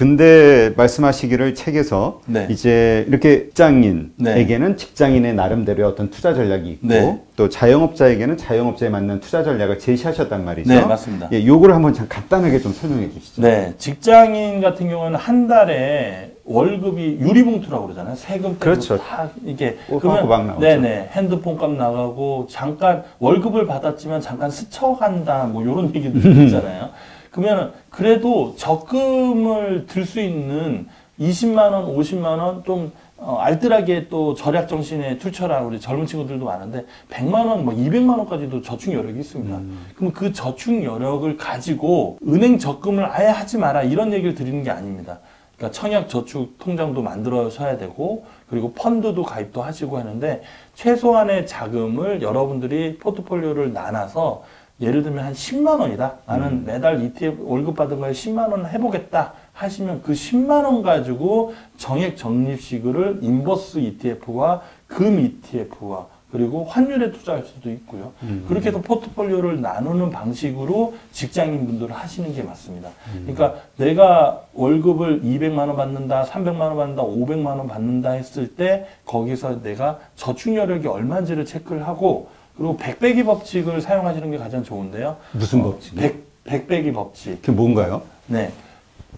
근데 말씀하시기를 책에서 네. 이제 이렇게 직장인에게는 네. 직장인의 나름대로의 어떤 투자 전략이 있고 네. 또 자영업자에게는 자영업자에 맞는 투자 전략을 제시하셨단 말이죠. 네, 맞습니다. 예, 요거를 한번 간단하게 좀 설명해 주시죠. 네, 직장인 같은 경우는 한 달에 월급이 유리봉투라고 그러잖아요. 세금 떼고 그렇죠. 다 이게 꼬박꼬박 나오죠. 네네, 핸드폰 값 나가고 잠깐 월급을 받았지만 잠깐 스쳐간다 뭐 이런 얘기도 있잖아요. 그러면 그래도 적금을 들 수 있는 20만 원, 50만 원 좀 알뜰하게 또 절약 정신에 투철한 우리 젊은 친구들도 많은데 100만 원, 뭐 200만 원까지도 저축 여력이 있습니다. 그럼 그 저축 여력을 가지고 은행 적금을 아예 하지 마라 이런 얘기를 드리는 게 아닙니다. 그러니까 청약 저축 통장도 만들어셔야 되고 그리고 펀드도 가입도 하시고 하는데 최소한의 자금을 여러분들이 포트폴리오를 나눠서 예를 들면 한 10만 원이다. 나는 매달 ETF 월급 받은 거에 10만 원 해보겠다 하시면 그 10만 원 가지고 정액 적립식을 인버스 ETF와 금 ETF와 그리고 환율에 투자할 수도 있고요. 그렇게 해서 포트폴리오를 나누는 방식으로 직장인분들을 하시는 게 맞습니다. 그러니까 내가 월급을 200만 원 받는다, 300만 원 받는다, 500만 원 받는다 했을 때 거기서 내가 저축 여력이 얼마인지를 체크를 하고 그리고 100배기 법칙을 사용하시는 게 가장 좋은데요. 무슨 법칙이요? 100배기 법칙. 그게 뭔가요? 네.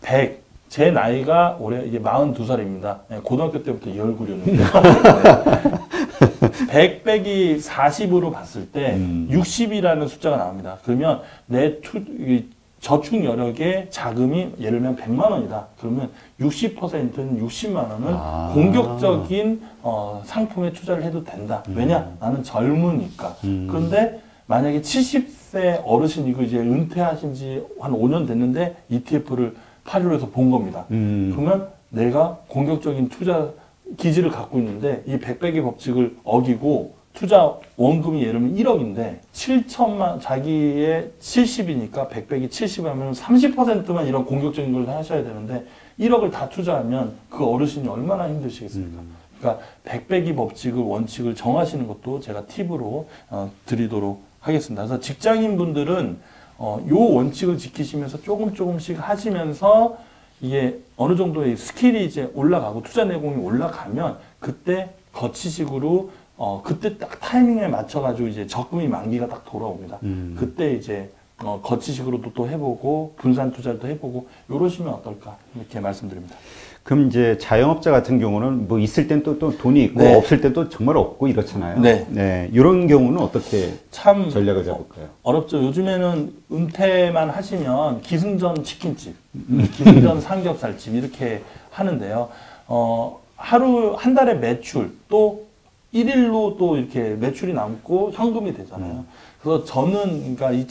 100. 제 나이가 올해 이제 42살입니다. 네, 고등학교 때부터 이 얼굴이었는데. 100 빼기 40으로 봤을 때 60이라는 숫자가 나옵니다. 그러면 내 저축 여력의 자금이 예를 들면 100만 원이다. 그러면 60%는 60만 원을 공격적인 상품에 투자를 해도 된다. 왜냐? 나는 젊으니까. 그런데 만약에 70세 어르신이고 이제 은퇴하신 지 한 5년 됐는데 ETF를 팔이로 해서 본 겁니다. 그러면 내가 공격적인 투자 기지를 갖고 있는데 이 100배기 법칙을 어기고 투자 원금이 예를 들면 1억인데 7천만 자기의 70이니까 100배기 70 하면 30%만 이런 공격적인 걸 하셔야 되는데 1억을 다 투자하면 그 어르신이 얼마나 힘드시겠습니까? 그러니까 100배기 법칙을 원칙을 정하시는 것도 제가 팁으로 드리도록 하겠습니다. 그래서 직장인 분들은 요 원칙을 지키시면서 조금씩 하시면서 이게 어느 정도의 스킬이 이제 올라가고 투자 내공이 올라가면 그때 거치식으로 그때 딱 타이밍에 맞춰가지고 이제 적금이 만기가 딱 돌아옵니다. 그때 이제 거치식으로도 또 해보고 분산 투자도 해보고 이러시면 어떨까 이렇게 말씀드립니다. 그럼 이제 자영업자 같은 경우는 뭐 있을 땐 또 돈이 있고 네. 없을 땐 또 정말 없고 이렇잖아요. 네. 네. 이런 경우는 어떻게 참 전략을 잡을까요? 어렵죠. 요즘에는 은퇴만 하시면 기승전 치킨집, 기승전 삼겹살집 이렇게 하는데요. 하루 한 달에 매출 또 1일로 또 이렇게 매출이 남고 현금이 되잖아요. 그래서 저는 그러니까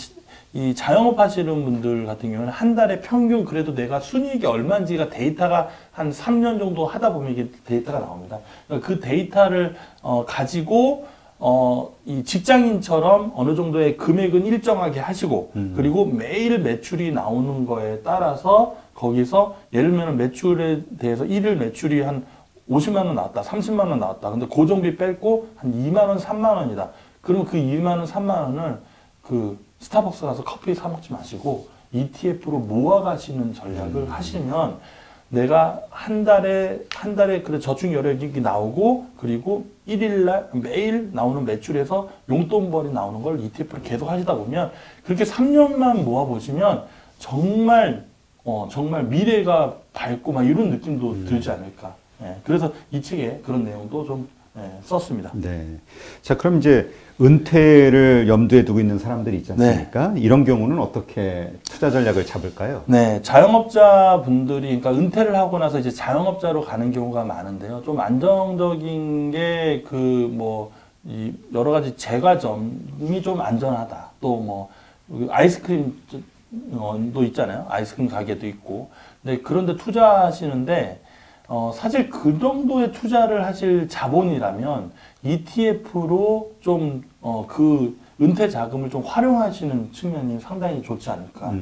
이 자영업 하시는 분들 같은 경우는 한 달에 평균 그래도 내가 순이익이 얼마인지가 데이터가 한 3년 정도 하다 보면 이게 데이터가 나옵니다. 그러니까 그 데이터를 가지고 이 직장인처럼 어느 정도의 금액은 일정하게 하시고 그리고 매일 매출이 나오는 거에 따라서 거기서 예를 들면 매출에 대해서 일일 매출이 한 50만 원 나왔다, 30만 원 나왔다. 근데 고정비 뺄고 한 2만 원, 3만 원이다. 그러면 그 2만 원, 3만 원을 그 스타벅스 가서 커피 사 먹지 마시고 ETF로 모아가시는 전략을 하시면 내가 한 달에 그래 저축 여력이 나오고 그리고 일일날 매일 나오는 매출에서 용돈벌이 나오는 걸 ETF로 계속 하시다 보면 그렇게 3년만 모아보시면 정말 미래가 밝고 막 이런 느낌도 들지 않을까. 예, 그래서 이 책에 그런 내용도 좀 썼습니다. 네. 자, 그럼 이제 은퇴를 염두에 두고 있는 사람들이 있지 않습니까? 네. 이런 경우는 어떻게 투자 전략을 잡을까요? 네, 자영업자 분들이 그러니까 은퇴를 하고 나서 이제 자영업자로 가는 경우가 많은데요. 좀 안정적인 게 이 여러 가지 제과점이 좀 안전하다. 또 뭐 아이스크림도 있잖아요. 아이스크림 가게도 있고. 네, 그런데 투자하시는데 사실 그 정도의 투자를 하실 자본이라면 ETF로 좀 그 은퇴 자금을 좀 활용하시는 측면이 상당히 좋지 않을까.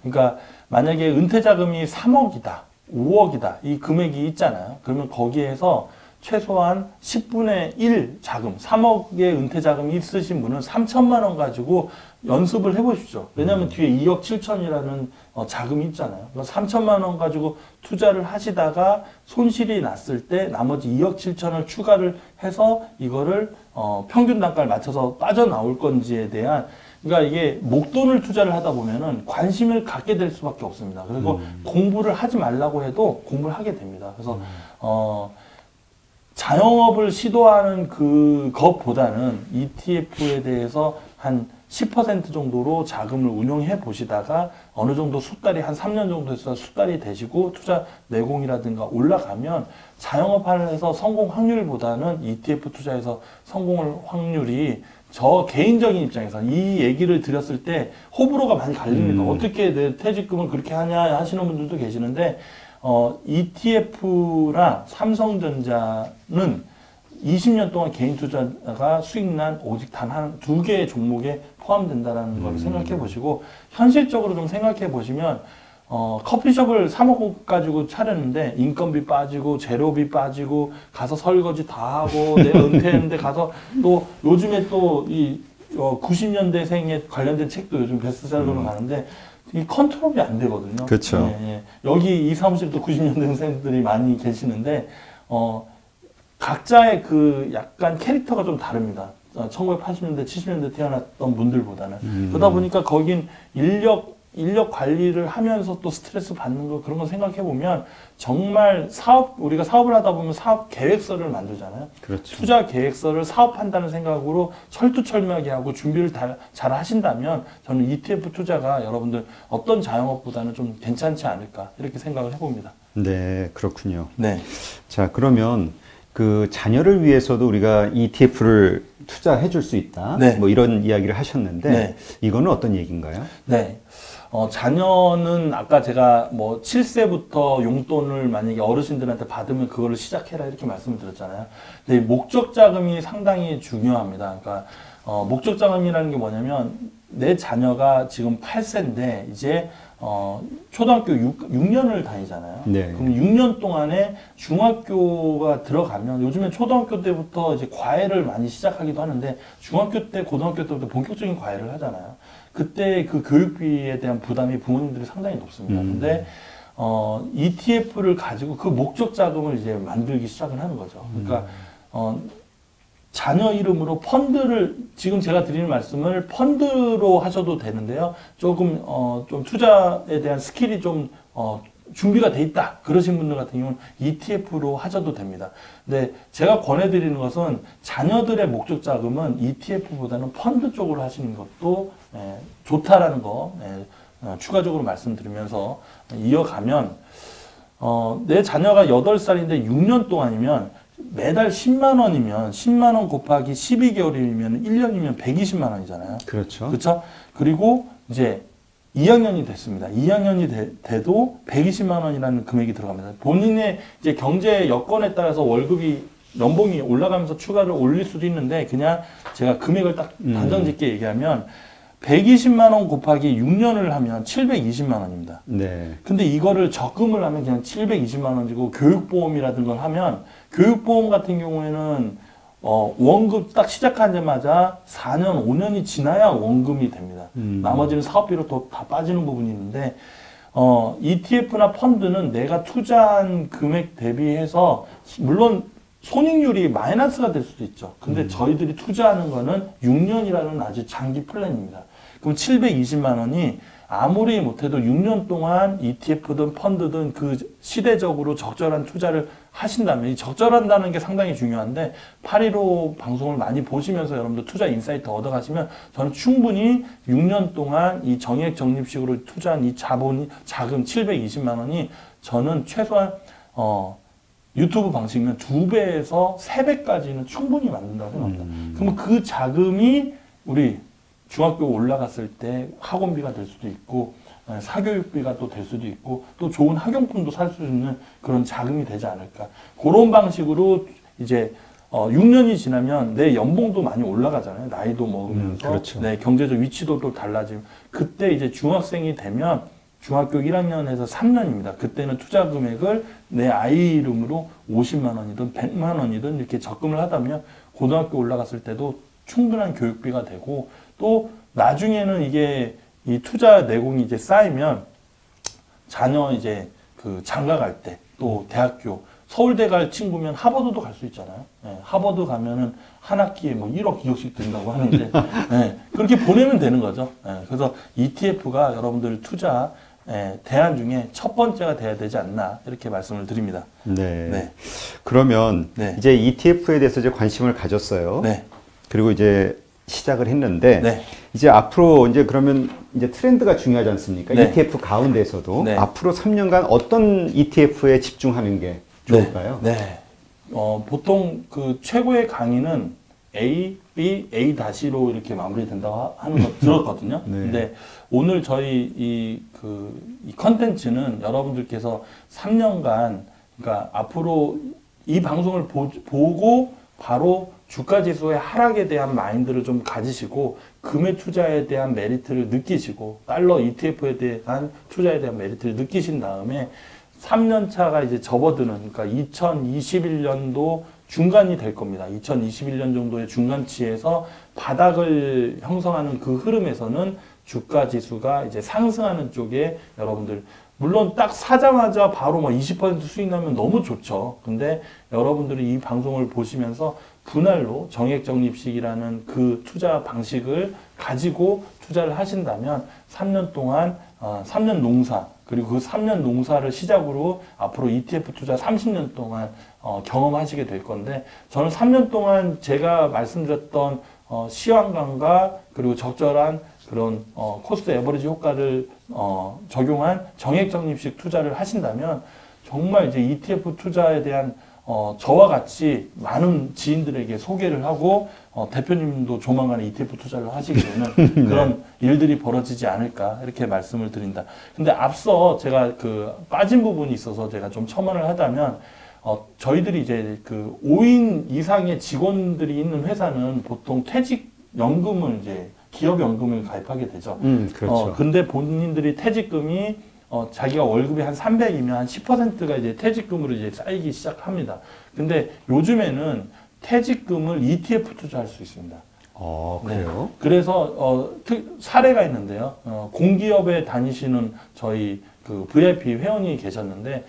그러니까 만약에 은퇴 자금이 3억이다, 5억이다 이 금액이 있잖아요. 그러면 거기에서 최소한 10분의 1 자금, 3억의 은퇴 자금이 있으신 분은 3천만 원 가지고 연습을 해보십시오. 왜냐하면 뒤에 2억 7천이라는 자금이 있잖아요. 3천만 원 가지고 투자를 하시다가 손실이 났을 때 나머지 2억 7천을 추가를 해서 이거를 평균 단가를 맞춰서 빠져나올 건지에 대한, 그러니까 이게 목돈을 투자를 하다 보면은 관심을 갖게 될 수밖에 없습니다. 그리고 공부를 하지 말라고 해도 공부를 하게 됩니다. 그래서 자영업을 시도하는 그것보다는 ETF에 대해서 한 10% 정도로 자금을 운용해 보시다가 어느 정도 수달이 한 3년 정도 해서 수달이 되시고 투자 내공이라든가 올라가면 자영업하면서 성공 확률보다는 ETF 투자에서 성공할 확률이, 저 개인적인 입장에서 이 얘기를 드렸을 때 호불호가 많이 갈립니다. 어떻게 내 퇴직금을 그렇게 하냐 하시는 분들도 계시는데, ETF나 삼성전자는 20년 동안 개인 투자가 수익난 오직 단 두 개의 종목에 포함된다는 걸 생각해 보시고, 현실적으로 좀 생각해 보시면, 커피숍을 3억 가지고 차렸는데 인건비 빠지고 재료비 빠지고 가서 설거지 다 하고 내가 은퇴했는데 가서 또 요즘에 또 이 90년대생에 관련된 책도 요즘 베스트셀러로 가는데 이 컨트롤이 안 되거든요. 그렇죠. 예. 여기 이 사무실도 90년대생들이 많이 계시는데 각자의 그 약간 캐릭터가 좀 다릅니다. 1980년대, 70년대 태어났던 분들보다는. 그러다 보니까 거긴 인력 관리를 하면서 또 스트레스 받는 거, 그런 거 생각해 보면 정말 우리가 사업을 하다 보면 사업 계획서를 만들잖아요. 그렇죠. 투자 계획서를 사업한다는 생각으로 철두철미하게 하고 준비를 잘 하신다면 저는 ETF 투자가 여러분들 어떤 자영업보다는 좀 괜찮지 않을까, 이렇게 생각을 해봅니다. 네, 그렇군요. 네. 자, 그러면 그 자녀를 위해서도 우리가 ETF를 투자해 줄 수 있다. 네. 뭐 이런 이야기를 하셨는데, 네. 이거는 어떤 얘기인가요? 네. 자녀는 아까 제가 뭐 7세부터 용돈을 만약에 어르신들한테 받으면 그거를 시작해라 이렇게 말씀을 드렸잖아요. 근데 목적 자금이 상당히 중요합니다. 그러니까 목적 자금이라는 게 뭐냐면, 내 자녀가 지금 8세인데 이제 초등학교 6년을 다니잖아요. 네. 그럼 6년 동안에 중학교가 들어가면, 요즘에 초등학교 때부터 이제 과외를 많이 시작하기도 하는데 중학교 때, 고등학교 때부터 본격적인 과외를 하잖아요. 그때 그 교육비에 대한 부담이 부모님들이 상당히 높습니다. 근데 ETF를 가지고 그 목적 자금을 이제 만들기 시작을 하는 거죠. 그러니까 자녀 이름으로 펀드를, 지금 제가 드리는 말씀을 펀드로 하셔도 되는데요. 조금 좀 투자에 대한 스킬이 좀 준비가 돼 있다 그러신 분들 같은 경우는 ETF로 하셔도 됩니다. 근데 제가 권해드리는 것은 자녀들의 목적 자금은 ETF보다는 펀드 쪽으로 하시는 것도 좋다라는 거 추가적으로 말씀드리면서 이어가면, 내 자녀가 8살인데 6년 동안이면 매달 10만 원이면 10만 원 곱하기 12개월이면 1년이면 120만 원이잖아요. 그렇죠. 그렇죠? 그리고 이제 2학년이 됐습니다. 2학년이 돼도 120만 원이라는 금액이 들어갑니다. 본인의 이제 경제 여건에 따라서 월급이, 연봉이 올라가면서 추가를 올릴 수도 있는데, 그냥 제가 금액을 딱 단정짓게 얘기하면 120만 원 곱하기 6년을 하면 720만 원입니다. 네. 근데 이거를 적금을 하면 그냥 720만 원이고, 교육보험이라든 걸 하면, 교육보험 같은 경우에는 원금 딱 시작하자마자 4년, 5년이 지나야 원금이 됩니다. 나머지는 사업비로 또 다 빠지는 부분이 있는데, ETF나 펀드는 내가 투자한 금액 대비해서 물론 손익률이 마이너스가 될 수도 있죠. 근데 저희들이 투자하는 거는 6년이라는 아주 장기 플랜입니다. 그럼 720만 원이 아무리 못해도 6년 동안 ETF든 펀드든 그 시대적으로 적절한 투자를 하신다면, 이 적절한다는 게 상당히 중요한데, 815 방송을 많이 보시면서 여러분들 투자 인사이트 얻어가시면 저는 충분히 6년 동안 이 정액 적립식으로 투자한 이 자금 720만 원이 저는 최소한 유튜브 방식이면 2배에서 3배까지는 충분히 만든다고 생각합니다. 그러면 그 자금이 우리 중학교 올라갔을 때 학원비가 될 수도 있고, 사교육비가 또 될 수도 있고, 또 좋은 학용품도 살 수 있는 그런 자금이 되지 않을까. 그런 방식으로 이제 6년이 지나면 내 연봉도 많이 올라가잖아요. 나이도 먹으면서. 그렇죠. 네, 경제적 위치도 또 달라지고, 그때 이제 중학생이 되면 중학교 1학년에서 3년입니다. 그때는 투자 금액을 내 아이 이름으로 50만 원이든 100만 원이든 이렇게 적금을 하다면 고등학교 올라갔을 때도 충분한 교육비가 되고, 또 나중에는 이게 이 투자 내공이 이제 쌓이면 자녀 이제 그 장가 갈 때, 또 대학교, 서울대 갈 친구면 하버드도 갈 수 있잖아요. 예, 하버드 가면은 한 학기에 뭐 1억, 2억씩 든다고 하는데, 예, 그렇게 보내면 되는 거죠. 예, 그래서 ETF가 여러분들 투자 대안 중에 첫 번째가 돼야 되지 않나, 이렇게 말씀을 드립니다. 네. 네. 그러면 네. 이제 ETF에 대해서 이제 관심을 가졌어요. 네. 그리고 이제 시작을 했는데 네. 이제 앞으로 이제 그러면 이제 트렌드가 중요하지 않습니까? 네. ETF 가운데서도 네. 앞으로 3년간 어떤 ETF에 집중하는 게 좋을까요? 네. 네. 보통 그 최고의 강의는 A, B, A-로 이렇게 마무리된다고 하는 거 들었거든요. 네. 근데 오늘 저희 이 컨텐츠는 여러분들께서 3년간, 그러니까 앞으로 이 방송을 보고 바로 주가 지수의 하락에 대한 마인드를 좀 가지시고, 금의 투자에 대한 메리트를 느끼시고, 달러 ETF에 대한 투자에 대한 메리트를 느끼신 다음에 3년 차가 이제 접어드는, 그러니까 2021년도 중간이 될 겁니다. 2021년 정도의 중간치에서 바닥을 형성하는 그 흐름에서는 주가 지수가 이제 상승하는 쪽에 여러분들, 물론 딱 사자마자 바로 뭐 20% 수익 나면 너무 좋죠. 근데 여러분들이 이 방송을 보시면서 분할로 정액적립식이라는 그 투자 방식을 가지고 투자를 하신다면 3년 동안 3년 농사, 그리고 그 3년 농사를 시작으로 앞으로 ETF 투자 30년 동안 경험하시게 될 건데, 저는 3년 동안 제가 말씀드렸던 시황감과 그리고 적절한 그런 코스트 에버리지 효과를 적용한 정액적립식 투자를 하신다면 정말 이제 ETF 투자에 대한 저와 같이 많은 지인들에게 소개를 하고 대표님도 조만간 ETF 투자를 하시게 되는 그런 일들이 벌어지지 않을까, 이렇게 말씀을 드린다. 근데 앞서 제가 그 빠진 부분이 있어서 제가 좀 첨언을 하자면, 저희들이 이제 그 5인 이상의 직원들이 있는 회사는 보통 퇴직연금을 이제 기업연금을 가입하게 되죠. 그렇죠. 근데 본인들이 퇴직금이 자기가 월급이 한 300이면 한 10%가 이제 퇴직금으로 이제 쌓이기 시작합니다. 근데 요즘에는 퇴직금을 ETF 투자할 수 있습니다. 그래요? 네. 그래서 사례가 있는데요. 공기업에 다니시는 저희 그 VIP 회원이 계셨는데,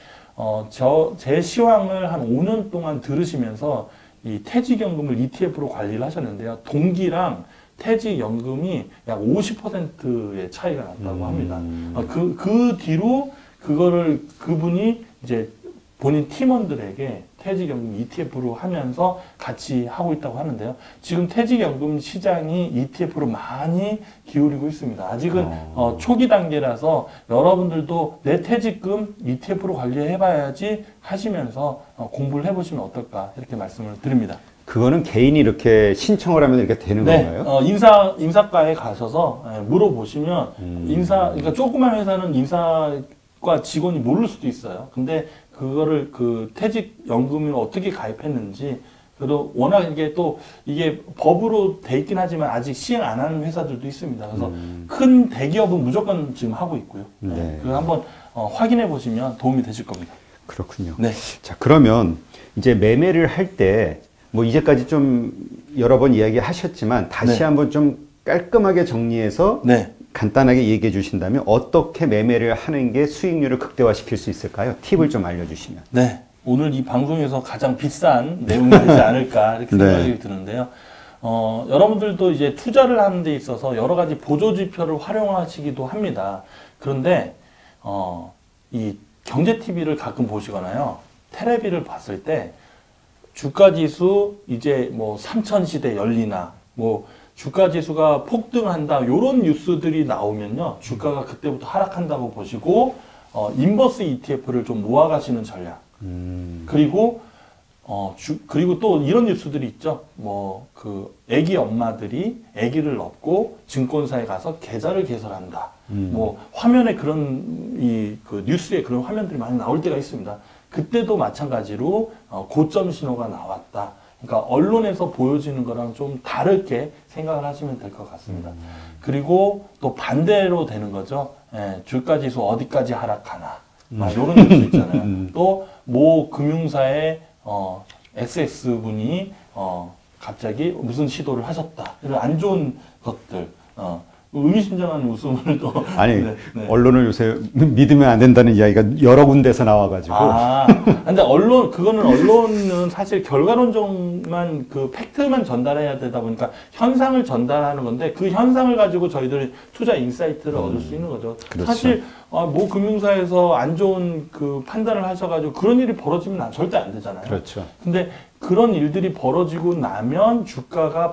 제 시황을 한 5년 동안 들으시면서 이 퇴직연금을 ETF로 관리를 하셨는데요. 동기랑 퇴직연금이 약 50%의 차이가 났다고 합니다. 그 뒤로 그분이 이제 본인 팀원들에게 퇴직연금 ETF로 하면서 같이 하고 있다고 하는데요. 지금 퇴직연금 시장이 ETF로 많이 기울이고 있습니다. 아직은 초기 단계라서 여러분들도 내 퇴직금 ETF로 관리해봐야지 하시면서 공부를 해보시면 어떨까, 이렇게 말씀을 드립니다. 그거는 개인이 이렇게 신청을 하면 이렇게 되는 건가요? 인사과에 가셔서 물어보시면, 그러니까 조그만 회사는 인사과 직원이 모를 수도 있어요. 근데 그거를 그 퇴직연금을 어떻게 가입했는지, 그리고 워낙 이게 법으로 돼 있긴 하지만 아직 시행 안 하는 회사들도 있습니다. 그래서 큰 대기업은 무조건 지금 하고 있고요. 네. 그거 한번 확인해 보시면 도움이 되실 겁니다. 그렇군요. 네. 자, 그러면 이제 매매를 할 때 뭐 이제까지 좀 여러 번 이야기하셨지만 다시 네. 한번 좀 깔끔하게 정리해서 네. 간단하게 얘기해 주신다면 어떻게 매매를 하는 게 수익률을 극대화시킬 수 있을까요? 팁을 좀 알려주시면. 네. 오늘 이 방송에서 가장 비싼 내용이 되지 않을까, 이렇게 생각이 드는데요. 여러분들도 이제 투자를 하는 데 있어서 여러 가지 보조지표를 활용하시기도 합니다. 그런데, 이 경제TV를 가끔 보시거나요. 테레비를 봤을 때 주가지수 이제 뭐 3000시대 열리나, 뭐 주가지수가 폭등한다, 요런 뉴스들이 나오면요. 주가가 그때부터 하락한다고 보시고, 인버스 ETF를 좀 모아가시는 전략. 그리고 또 이런 뉴스들이 있죠. 애기 엄마들이 아기를 얻고 증권사에 가서 계좌를 개설한다. 화면에 그 뉴스에 그런 화면들이 많이 나올 때가 있습니다. 그때도 마찬가지로 고점 신호가 나왔다. 그러니까 언론에서 보여지는 거랑 좀 다르게 생각을 하시면 될 것 같습니다. 그리고 또 반대로 되는 거죠. 예, 주가지수 어디까지 하락하나. 막 이런 뉴스 있잖아요. 또 모 금융사의 XX분이 갑자기 무슨 시도를 하셨다. 이런 안 좋은 것들. 의미심장한 웃음을 또. 아니, 네, 네. 언론을 요새 믿으면 안 된다는 이야기가 여러 군데서 나와가지고. 근데 그거는 언론은 사실 결과론적만 그 팩트만 전달해야 되다 보니까 현상을 전달하는 건데 그 현상을 가지고 저희들이 투자 인사이트를 얻을 수 있는 거죠. 그렇죠. 사실 모 금융사에서 안 좋은 그 판단을 하셔가지고 그런 일이 벌어지면 절대 안 되잖아요. 그렇죠. 근데 그런 일들이 벌어지고 나면 주가가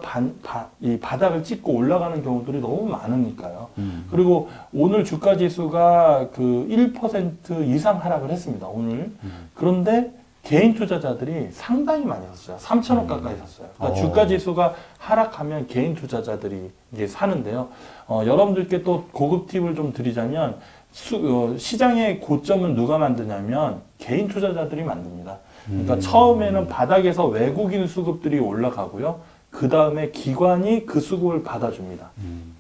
이 바닥을 찍고 올라가는 경우들이 너무 많으니까요. 그리고 오늘 주가 지수가 그 1% 이상 하락을 했습니다. 오늘. 그런데 개인 투자자들이 상당히 많이 샀어요. 3천억 가까이 샀어요. 그러니까 주가 지수가 하락하면 개인 투자자들이 이제 사는데요. 여러분들께 또 고급 팁을 좀 드리자면 시장의 고점은 누가 만드냐면 개인 투자자들이 만듭니다. 그러니까 처음에는 바닥에서 외국인 수급들이 올라가고요. 그 다음에 기관이 그 수급을 받아줍니다.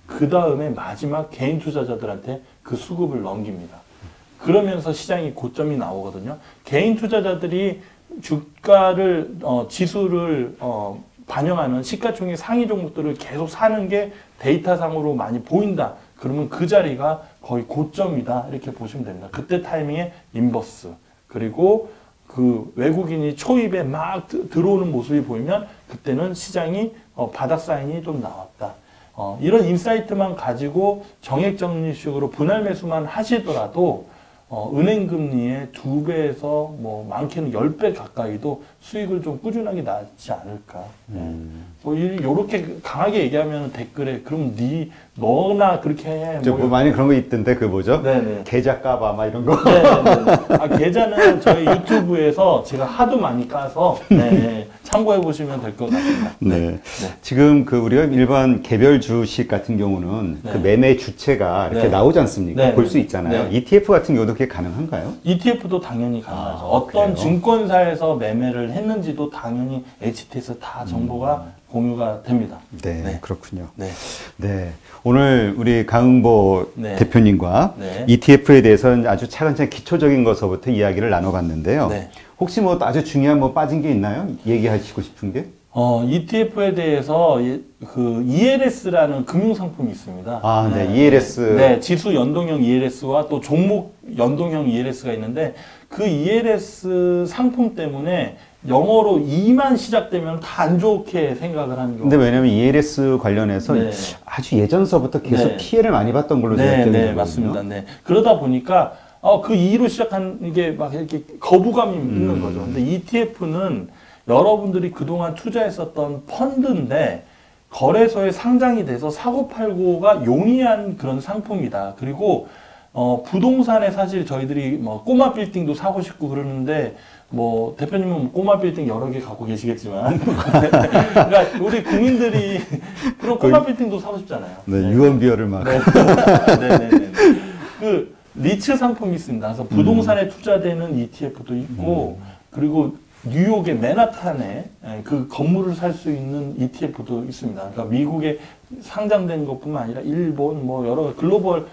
그 다음에 마지막 개인 투자자들한테 그 수급을 넘깁니다. 그러면서 시장이 고점이 나오거든요. 개인 투자자들이 주가를 지수를 반영하는 시가총액 상위 종목들을 계속 사는 게 데이터상으로 많이 보인다. 그러면 그 자리가 거의 고점이다. 이렇게 보시면 됩니다. 그때 타이밍에 인버스 그리고 그 외국인이 초입에 막 들어오는 모습이 보이면 그때는 시장이 바닥 사인이 좀 나왔다. 이런 인사이트만 가지고 정액정리식으로 분할 매수만 하시더라도 은행 금리의 2배에서 뭐 많게는 10배 가까이도 수익을 좀 꾸준하게 나지 않을까. 뭐 이렇게 강하게 얘기하면 댓글에 그럼 너나 그렇게 해. 뭐 많이 그런 거 있던데 그 뭐죠? 네네. 계좌 까봐 막 이런 거. 네네네. 계좌는 저희 유튜브에서 제가 하도 많이 까서 참고해 보시면 될 것 같습니다. 네. 지금 그 우리가 일반 개별 주식 같은 경우는 그 매매 주체가 이렇게 나오지 않습니까? 볼 수 있잖아요. ETF 같은 경우도 그게 가능한가요? ETF도 당연히 가능하죠. 어떤 그래요? 증권사에서 매매를 했는지도 당연히 HTS 다 정보가 공유가 됩니다. 네, 그렇군요. 네. 네. 오늘 우리 강흥보 대표님과 네. ETF에 대해서는 아주 차근차근 기초적인 것서부터 이야기를 나눠봤는데요. 네. 혹시 뭐 아주 중요한 뭐 빠진 게 있나요? 얘기하시고 싶은 게? ETF에 대해서 그 ELS라는 금융상품이 있습니다. 네, ELS. 네, 지수 연동형 ELS와 또 종목 연동형 ELS가 있는데 그 ELS 상품 때문에 영어로 E만 시작되면 다 안 좋게 생각을 하는 경우. 근데 왜냐면 ELS 관련해서 아주 예전서부터 계속 피해를 많이 봤던 걸로 제가 기억이 나거든요. 맞습니다. 네. 그러다 보니까 그 E로 시작한 게 막 이렇게 거부감이 있는 거죠. 근데 ETF는 여러분들이 그동안 투자했었던 펀드인데 거래소에 상장이 돼서 사고팔고가 용이한 그런 상품이다. 그리고 부동산에 사실 저희들이 뭐 꼬마 빌딩도 사고 싶고 그러는데 뭐 대표님은 꼬마 빌딩 여러 개 갖고 계시겠지만 그러니까 우리 국민들이 그런 꼬마 빌딩도 사고 싶잖아요. 네, 유언비어를 막. 네네네. 그 리츠 상품이 있습니다. 그래서 부동산에 투자되는 ETF도 있고 그리고 뉴욕의 맨하탄에 그 건물을 살 수 있는 ETF도 있습니다. 그러니까 미국에 상장된 것뿐만 아니라 일본 뭐 여러 글로벌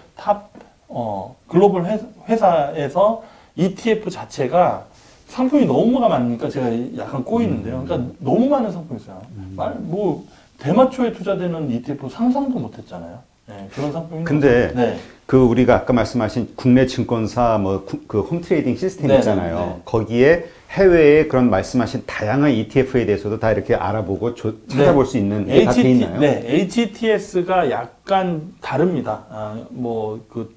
글로벌 회사에서 ETF 자체가 상품이 너무가 많으니까 제가 약간 꼬이는데요. 그러니까 너무 많은 상품이 있어요. 뭐 대마초에 투자되는 ETF 상상도 못했잖아요. 네, 그런 상품이. 근데 그 우리가 아까 말씀하신 국내 증권사 뭐 그 홈트레이딩 시스템 있잖아요. 거기에 해외에 그런 말씀하신 다양한 ETF에 대해서도 다 이렇게 알아보고 찾아볼 수 있는 게 다 돼 있나요? 네, HTS가 약간 다릅니다. 뭐 그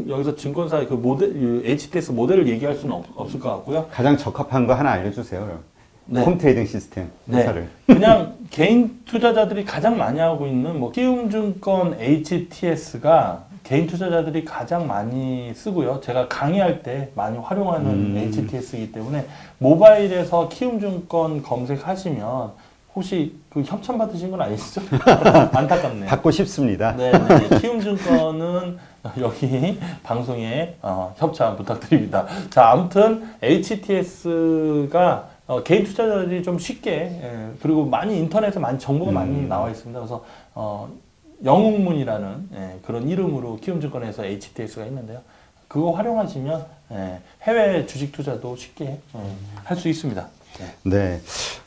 여기서 증권사 그 모델 HTS 모델을 얘기할 수는 없을 것 같고요. 가장 적합한 거 하나 알려주세요. 그럼. 홈트레이딩 시스템 회사를. 그냥 개인 투자자들이 가장 많이 하고 있는 뭐 키움증권 HTS가 개인 투자자들이 가장 많이 쓰고요. 제가 강의할 때 많이 활용하는 HTS이기 때문에 모바일에서 키움증권 검색하시면 혹시 그 협찬 받으신 건 아니시죠? 안타깝네요. 받고 싶습니다. 네, 키움증권은 여기 방송에 협찬 부탁드립니다. 자, 아무튼 HTS가 개인 투자자들이 좀 쉽게 그리고 많이 인터넷에 많이 정보가 많이 나와 있습니다. 그래서 영웅문이라는 그런 이름으로 키움증권에서 HTS가 있는데요. 그거 활용하시면 해외 주식 투자도 쉽게 할 수 있습니다. 네.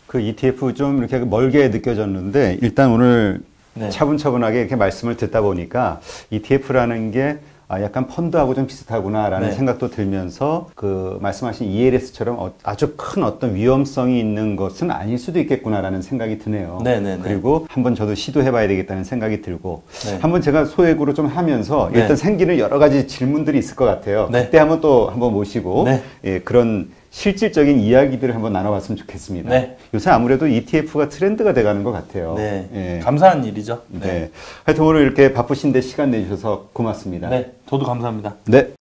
그 ETF 좀 이렇게 멀게 느껴졌는데 일단 오늘 네. 차분차분하게 이렇게 말씀을 듣다 보니까 ETF라는 게 약간 펀드하고 좀 비슷하구나라는 네. 생각도 들면서 그 말씀하신 ELS처럼 아주 큰 어떤 위험성이 있는 것은 아닐 수도 있겠구나라는 생각이 드네요. 네네네. 그리고 한번 저도 시도해봐야 되겠다는 생각이 들고 네. 한번 제가 소액으로 좀 하면서 네. 일단 생기는 여러 가지 질문들이 있을 것 같아요. 네. 그때 한번 또 한번 모시고 네. 예, 그런 실질적인 이야기들을 한번 나눠봤으면 좋겠습니다. 네. 요새 아무래도 ETF가 트렌드가 돼가는 것 같아요. 네. 예. 감사한 일이죠. 네. 하여튼 오늘 이렇게 바쁘신데 시간 내주셔서 고맙습니다. 네. 저도 감사합니다. 네.